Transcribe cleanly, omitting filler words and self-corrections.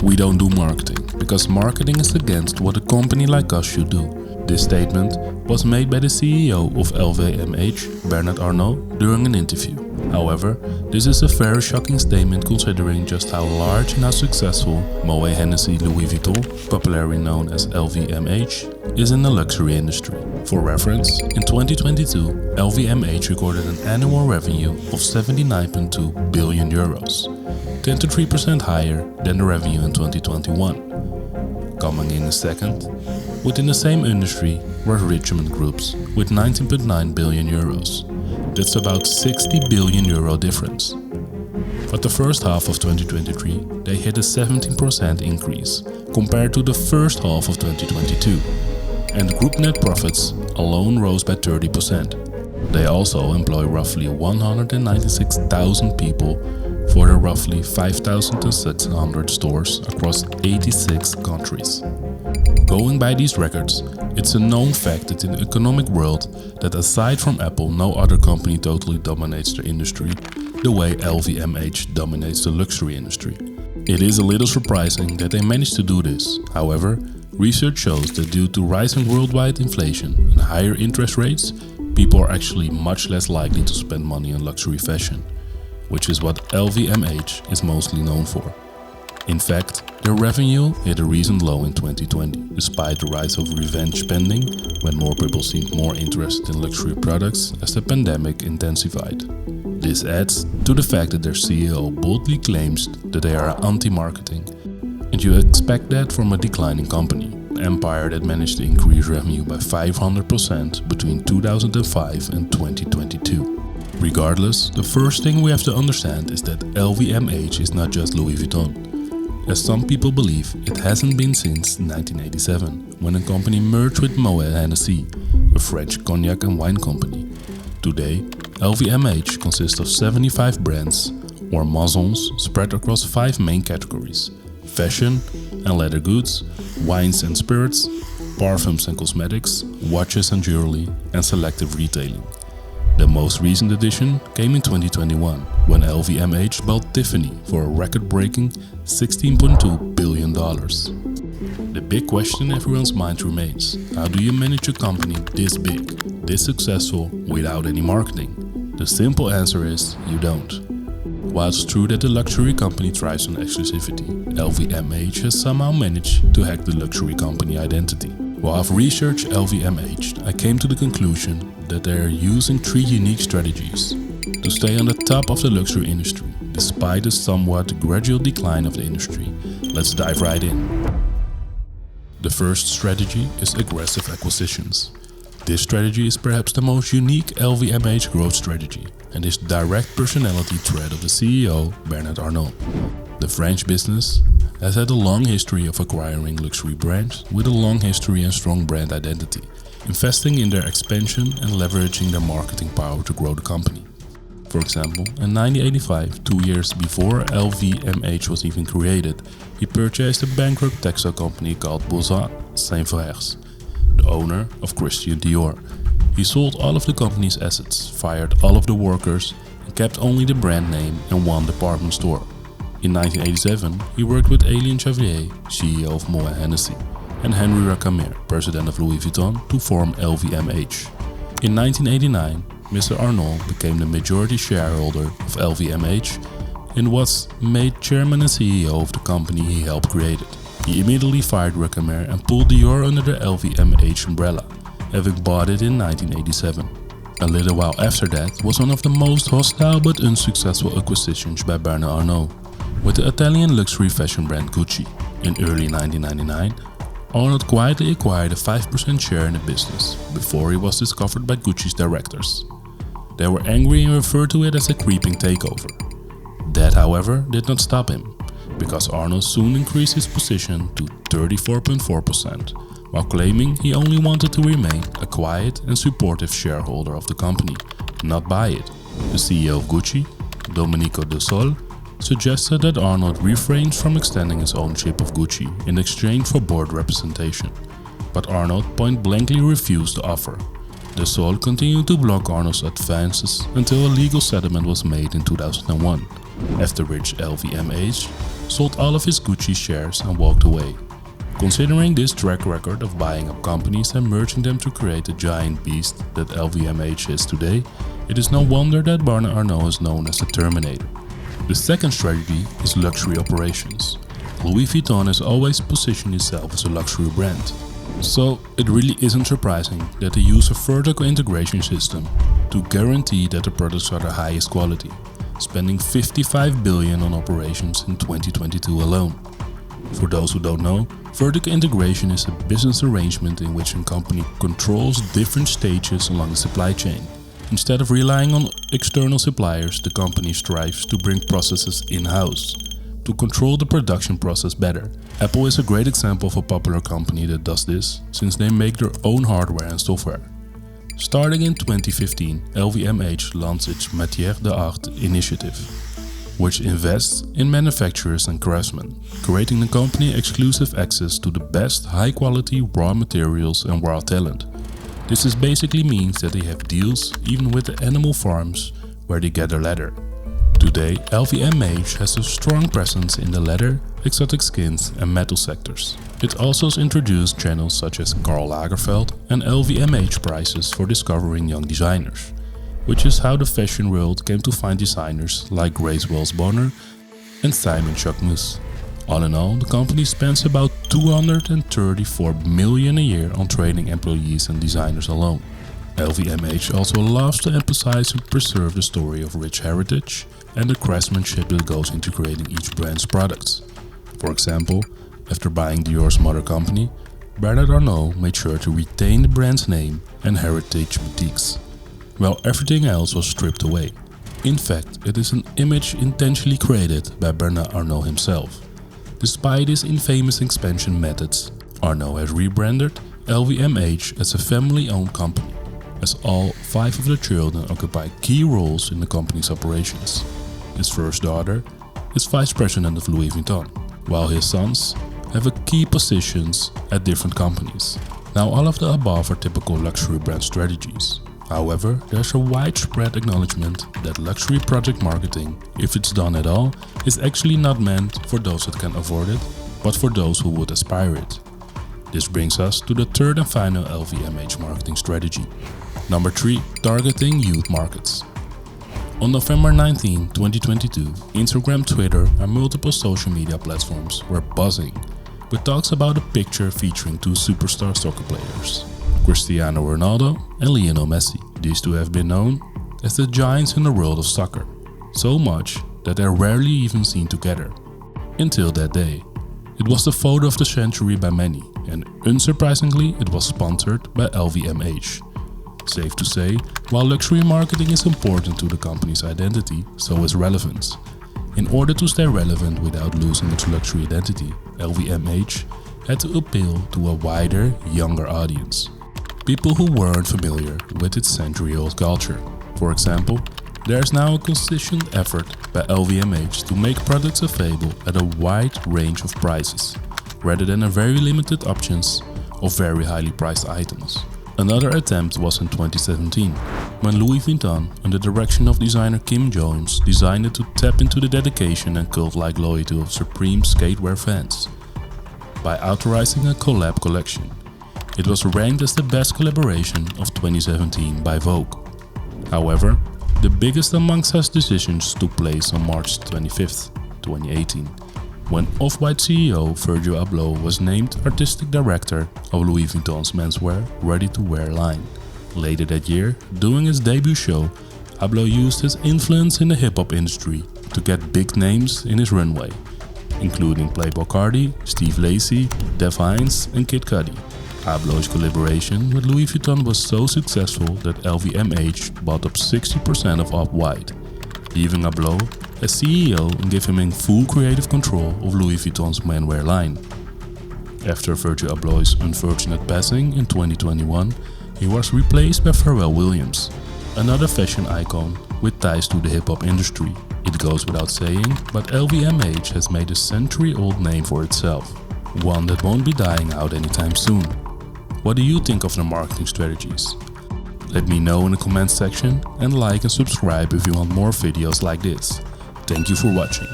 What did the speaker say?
"We don't do marketing, because marketing is against what a company like us should do." This statement was made by the CEO of LVMH, Bernard Arnault, during an interview. However, this is a very shocking statement considering just how large and how successful Moet Hennessy Louis Vuitton, popularly known as LVMH, is in the luxury industry. For reference, in 2022, LVMH recorded an annual revenue of 79.2 billion euros, 23% higher than the revenue in 2021. Coming in second, within the same industry, were Richemont Groups with 19.9 billion euros. That's about 60 billion euro difference. For the first half of 2023, they hit a 17% increase compared to the first half of 2022, and group net profits alone rose by 30%. They also employ roughly 196,000 people for the roughly 5,600 stores across 86 countries. Going by these records, it's a known fact that in the economic world that aside from Apple, no other company totally dominates the industry the way LVMH dominates the luxury industry. It is a little surprising that they managed to do this. However, research shows that due to rising worldwide inflation and higher interest rates, people are actually much less likely to spend money on luxury fashion, which is what LVMH is mostly known for. In fact, their revenue hit a recent low in 2020, despite the rise of revenge spending when more people seemed more interested in luxury products as the pandemic intensified. This adds to the fact that their CEO boldly claims that they are anti-marketing, and you expect that from a declining company, an empire that managed to increase revenue by 500% between 2005 and 2022. Regardless, the first thing we have to understand is that LVMH is not just Louis Vuitton. As some people believe, it hasn't been since 1987, when a company merged with Moet Hennessy, a French cognac and wine company. Today, LVMH consists of 75 brands, or maisons, spread across 5 main categories: fashion and leather goods, wines and spirits, perfumes and cosmetics, watches and jewelry, and selective retailing. The most recent addition came in 2021, when LVMH bought Tiffany for a record-breaking $16.2 billion. The big question in everyone's mind remains: how do you manage a company this big, this successful, without any marketing? The simple answer is you don't. While it's true that the luxury company thrives on exclusivity, LVMH has somehow managed to hack the luxury company identity. While I've researched LVMH, I came to the conclusion that they are using 3 unique strategies to stay on the top of the luxury industry, despite the somewhat gradual decline of the industry. Let's dive right in. The first strategy is aggressive acquisitions. This strategy is perhaps the most unique LVMH growth strategy, and is the direct personality trait of the CEO, Bernard Arnault. The French business has had a long history of acquiring luxury brands with a long history and strong brand identity, investing in their expansion and leveraging their marketing power to grow the company. For example, in 1985, 2 years before LVMH was even created, he purchased a bankrupt textile company called Bezos Saint-Frères, the owner of Christian Dior. He sold all of the company's assets, fired all of the workers, and kept only the brand name and one department store. In 1987, he worked with Alain Chevalier, CEO of Moet Hennessy, and Henri Racamere, president of Louis Vuitton, to form LVMH. In 1989, Mr. Arnault became the majority shareholder of LVMH and was made chairman and CEO of the company he helped create it. He immediately fired Racamere and pulled Dior under the LVMH umbrella, having bought it in 1987. A little while after that was one of the most hostile but unsuccessful acquisitions by Bernard Arnault, with the Italian luxury fashion brand Gucci. In early 1999, Arnault quietly acquired a 5% share in the business, before he was discovered by Gucci's directors. They were angry and referred to it as a creeping takeover. That, however, did not stop him, because Arnault soon increased his position to 34.4%, while claiming he only wanted to remain a quiet and supportive shareholder of the company, not buy it. The CEO of Gucci, Domenico De Sole, suggested that Arnault refrains from extending his ownership of Gucci in exchange for board representation, but Arnault point-blankly refused the offer. De Sole continued to block Arnault's advances until a legal settlement was made in 2001, after which LVMH sold all of his Gucci shares and walked away. Considering this track record of buying up companies and merging them to create the giant beast that LVMH is today, it is no wonder that Bernard Arnault is known as the Terminator. The second strategy is luxury operations. Louis Vuitton has always positioned itself as a luxury brand. So it really isn't surprising that they use a vertical integration system to guarantee that the products are the highest quality, spending 55 billion on operations in 2022 alone. For those who don't know, vertical integration is a business arrangement in which a company controls different stages along the supply chain. Instead of relying on external suppliers, the company strives to bring processes in-house to control the production process better. Apple is a great example of a popular company that does this, since they make their own hardware and software. Starting in 2015, LVMH launched its Matière d'Art initiative, which invests in manufacturers and craftsmen, creating the company exclusive access to the best high-quality raw materials and raw talent. This basically means that they have deals even with the animal farms where they gather leather. Today, LVMH has a strong presence in the leather, exotic skins and metal sectors. It also has introduced channels such as Karl Lagerfeld and LVMH prizes for discovering young designers, which is how the fashion world came to find designers like Grace Welsbonner and Simon Chakmus. All in all, the company spends about 234 million a year on training employees and designers alone. LVMH also loves to emphasize and preserve the story of rich heritage and the craftsmanship that goes into creating each brand's products. For example, after buying Dior's mother company, Bernard Arnault made sure to retain the brand's name and heritage boutiques, while everything else was stripped away. In fact, it is an image intentionally created by Bernard Arnault himself. Despite his infamous expansion methods, Arnault has rebranded LVMH as a family-owned company, as all 5 of the children occupy key roles in the company's operations. His first daughter is vice president of Louis Vuitton, while his sons have key positions at different companies. Now, all of the above are typical luxury brand strategies. However, there's a widespread acknowledgement that luxury project marketing, if it's done at all, is actually not meant for those that can afford it, but for those who would aspire it. This brings us to the third and final LVMH marketing strategy. Number 3. Targeting youth markets. On November 19, 2022, Instagram, Twitter and multiple social media platforms were buzzing with talks about a picture featuring 2 superstar soccer players, Cristiano Ronaldo and Lionel Messi. These 2 have been known as the giants in the world of soccer, so much that they're rarely even seen together. Until that day. It was the photo of the century by many, and unsurprisingly it was sponsored by LVMH. Safe to say, while luxury marketing is important to the company's identity, so is relevance. In order to stay relevant without losing its luxury identity, LVMH had to appeal to a wider, younger audience. People who weren't familiar with its century-old culture. For example, there is now a consistent effort by LVMH to make products available at a wide range of prices, rather than a very limited options of very highly priced items. Another attempt was in 2017, when Louis Vuitton, under the direction of designer Kim Jones, decided to tap into the dedication and cult-like loyalty of supreme skatewear fans by authorizing a collab collection. It was ranked as the best collaboration of 2017 by Vogue. However, the biggest among such decisions took place on March 25, 2018, when Off-White CEO Virgil Abloh was named artistic director of Louis Vuitton's menswear ready-to-wear line. Later that year, during his debut show, Abloh used his influence in the hip-hop industry to get big names in his runway, including Playboi Carti, Steve Lacy, Def Hines and Kid Cudi. Abloh's collaboration with Louis Vuitton was so successful that LVMH bought up 60% of Off-White, leaving Abloh as CEO and giving him full creative control of Louis Vuitton's menswear line. After Virgil Abloh's unfortunate passing in 2021, he was replaced by Pharrell Williams, another fashion icon with ties to the hip-hop industry. It goes without saying, but LVMH has made a century-old name for itself, one that won't be dying out anytime soon. What do you think of the marketing strategies? Let me know in the comments section and like and subscribe if you want more videos like this. Thank you for watching.